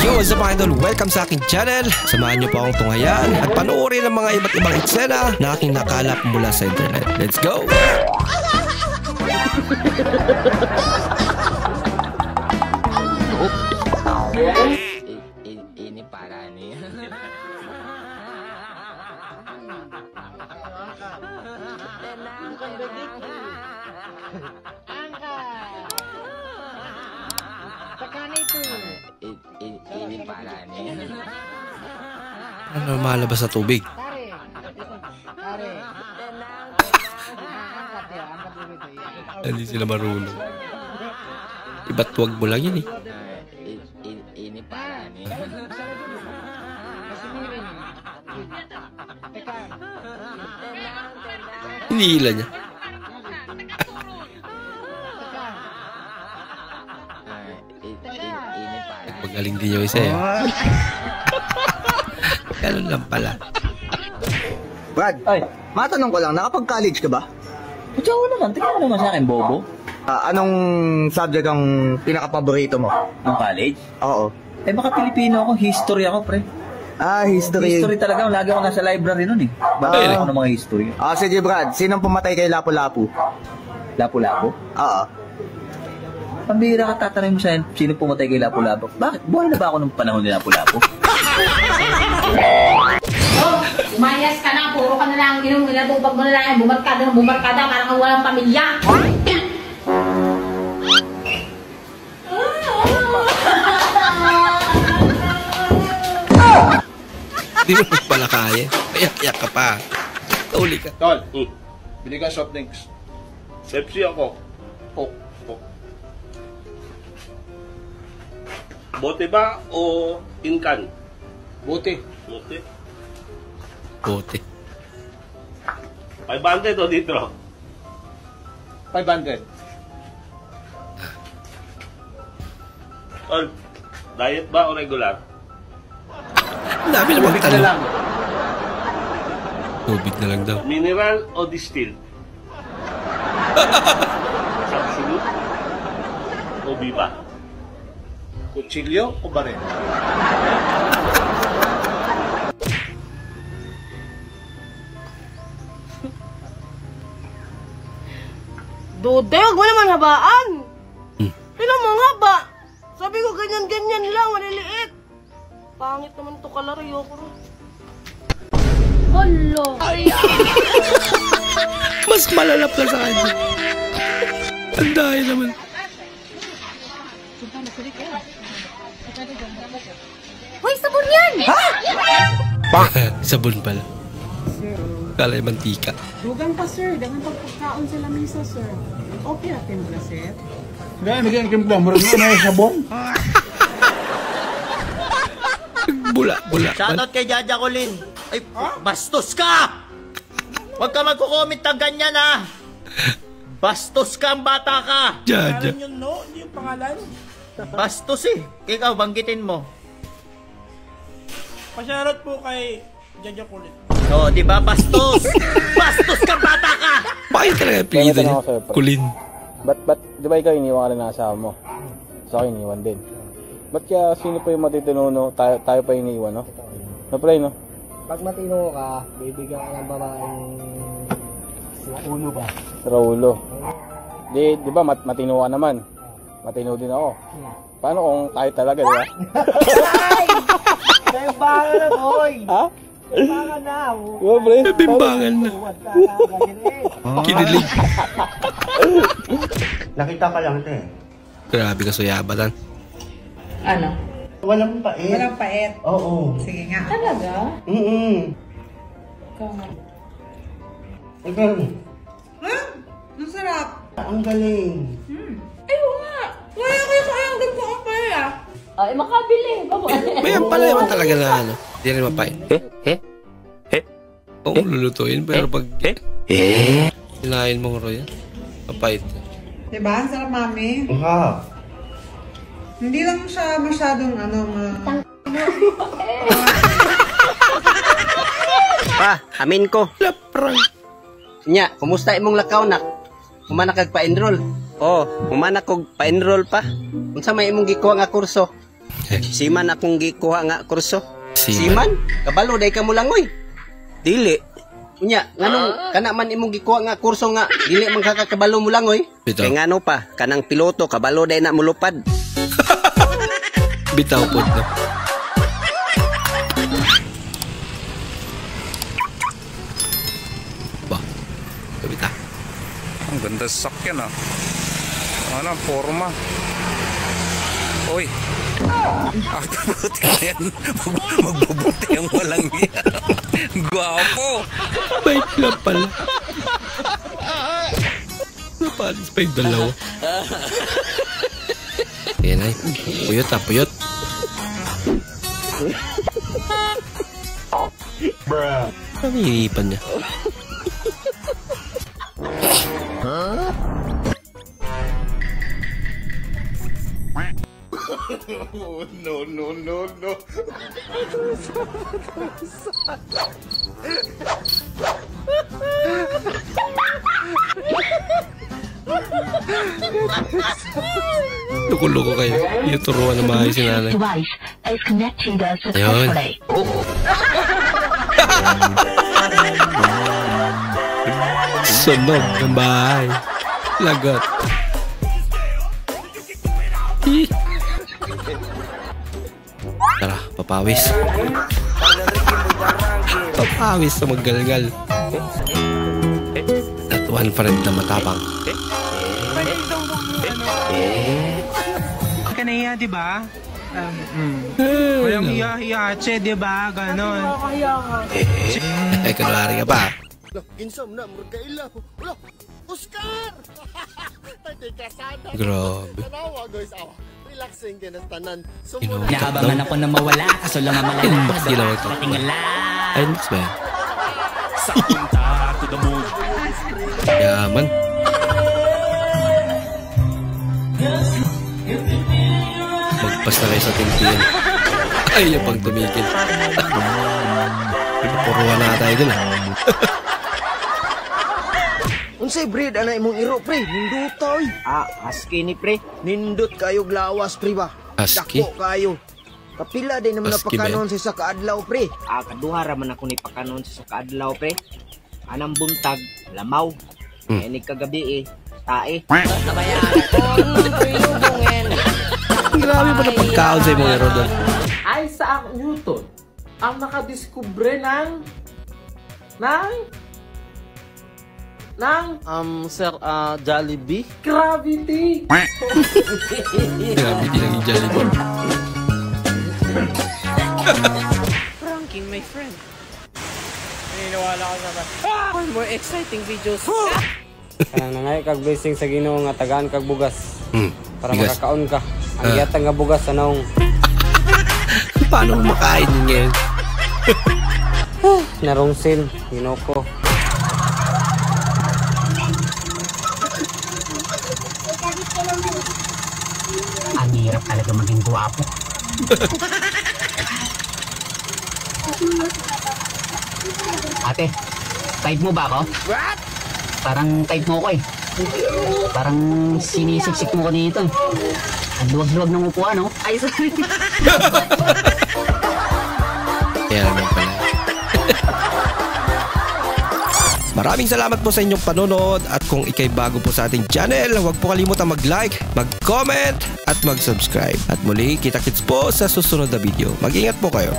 Yo, what's up mga idol? Welcome sa aking channel. Samahan niyo po akong tunghayan at panoorin ang mga iba't ibang eksena na aking nakalap mula sa internet. Let's go! Ini parah nih. Tenang, begitu. Angkat. Tekan itu. Ini parah nih. Ano malabas sa tubig? Tarik. Tarik. Tenang. Angkat ya, angkat begitu ya. Hindi sila marunong. Iba't wag mo lang yan eh. Ini parah nih. Kasih miring. Tekan. Tenang, tenang. Hinihila niya. Ini parah. Magaling din yung isa eh. Ganun lang pala. Brad, Ay, matanong ko lang, nakapag-college ka ba? putya ko naman. Tingnan mo naman sa akin, bobo. Anong subject ang pinaka-paborito mo? Nung college? Oo. Eh, baka Pilipino ako. History ako, pre. History. History talaga. Lagi ako nasa library nun eh. Bakit? Ako ng mga history. Sige Brad, sinong pumatay kay Lapu-Lapu? Lapu-Lapu? Oo. Pambira ka, tatanungin mo sa akin, sino pumatay kay Lapu-Lapu? Bakit? Buhay na ba ako nung panahon ni Lapu-Lapu? Oh, umayas ka na, puro ka na lang inom, nilabog mo na lang, bumarkada, parang walang pamilya. Hindi mo pala kaya. Iyak-iyak ka pa. Tauli ka. Tol, bili ka soft drinks. Pepsi ako. Coke. Bote ba o incan? Bote. Bote. Bote. 500 o litro? 500. Tol, diet ba o regular? Ang dami na Tubig na magtanong. lang. Tubig na lang daw. Mineral o distilled? Absolute o Viva? Kutsilyo o baril? Dude, wag mo naman habaan. Hmm. Tignan mo nga ba? Sabi ko ganyan-ganyan lang, maliliit. Pangit naman to kalaro, yoko rin. Holo. Mas malalap na sa kanya. Ang dahil naman. Hoy, sabon yan! Sabon pala. Kala yung mantika. Dugang pa, sir. Dengan pagkakaon sa lamisa, sir. Okay na, timpla, sir. Hindi, bigyan ng timpla. Murag na yung sabon. Bula. Shoutout kay Jaja Colin. Ay, bastos ka! Huwag ka magkukomment ng ganyan, ha! Bastos ka ang bata ka! Jaja. Yun, no? Hindi yung pangalan. Bastos eh. Ikaw, banggitin mo. Pasyarot po kay Jaja Kulit. O, di ba? Bastos! Bastos ka, bata ka! Bakit talaga yung pinito niya? Kulin. Ba't, di ba ikaw iniwan ka rin ng asawa mo? Sa akin, iniwan din. Ba't kaya sino pa yung matitinuno? Tayo pa iniwan, no? No, pre, no? Pag matino ka, bibigyan ka ng babaeng ulo ba? Raulo. Di ba, matino ka naman. Matino din ako. Paano kung tayo talaga, di ba? Bimbangan na, boy! Ha? Bimbangan na! Diba, pre? Bimbangan na. Kinilig. Nakita ka lang, te. Grabe ka suyabatan. Ano? Walang pait. Walang pait. Oo. Sige nga. Talaga? Ikaw. Ha? Ang sarap. Ang galing. Ay, nga. Wala kayo sayang din po ang pera. Ay, makabili. Mayan pala naman talaga na ano. Hindi rin mapait. Oo, lulutuin. Pero pag hinahin mong roya, mapait. Diba? Ang sarap, mami. Hindi lang siya masyadong Pa, amin ko. Laprang. Nya, kumusta imong lakaw nak? Humana kag pa-enroll. Oh, humana kog pa-enroll pa. Unsa may imong gikuha nga kurso? Siman akong gikuha nga kurso. Siman? Kabalo day ka mo lang oy. Dili. Unya, nganong kana man imong gikuha nga kurso nga dili man kakabalo mo lang oy. Bitaw. Kay ngano pa kanang piloto kabalo day na mulupad. Bitaw po no. Ba. Bitaw. Ang ganda sa sakyan ah. Ano, forma. Oy. Buti na yan. Magbubuti ang walang yan. Gwapo. Bait lang pala. Napalis pa yung dalawa. Yan ay. Puyot ah, puyot. Ano hihiripan niya? Oh, no, no, no, no. Luko-luko kayo. Yung turuan na maayos si nanay. Ayun. Sunog ng bahay. Lagot. Tara, papawis. Papawis sa maggalgal. At one friend na matapang. Kanaya, di ba? Walang hiya-hiyache, di ba? Ganon. Eh, kunwari ka pa. Insam na, murkaila. Wala, Oscar! Tay kasada. Grabe. Tanawa, guys. Relaxing din ang tanan. Naabangan ako na mawala, kaso lang ang malala. Inbox din ako ito. Tingala. Ay, inbox ba yan? Sa punta to the moon. Yaman. Magpas na kayo sa timpiyan. Ay, yung pang tumigil. Puruhan na tayo dun ah. Unsay breed ana imong iro pre? Nindot oy. Husky ni pre. Nindot kayo glawas pre ba? Husky? Dako kayo. Kapila din naman Husky napakanon ba sa kaadlaw pre. Kaduha ra man ako ni pakanon sa kaadlaw pre. Anang buntag, lamaw. Ni kagabi tae. Grabe pa na pagkaon sa imong iro doon. Isaac Newton ang nakadiskubre ng Sir, Jollibee? Gravity! Gravity lang yung Jollibee. Pranking, my friend. Naniniwala ko sa more exciting videos. Kanang nangay kag blessing sa Ginoo nga tagaan kag bugas. Para bigas. makakaon ka. Ang yatang nga bugas sa naong. Paano mo makain yun ngayon? Narungsin, Ginoo ko. Ang hirap talaga maging guwapo. Ate, type mo ba ako? What? Parang type mo ko eh. Parang sinisiksik mo ko dito eh. Ang luwag-luwag ng upuan, no? Ay, sorry. Kaya naman pala. Maraming salamat po sa inyong panonood at kung ikay bago po sa ating channel, huwag po kalimutan mag-like, mag-comment at mag-subscribe. At muli, kita-kits po sa susunod na video. Mag-ingat po kayo.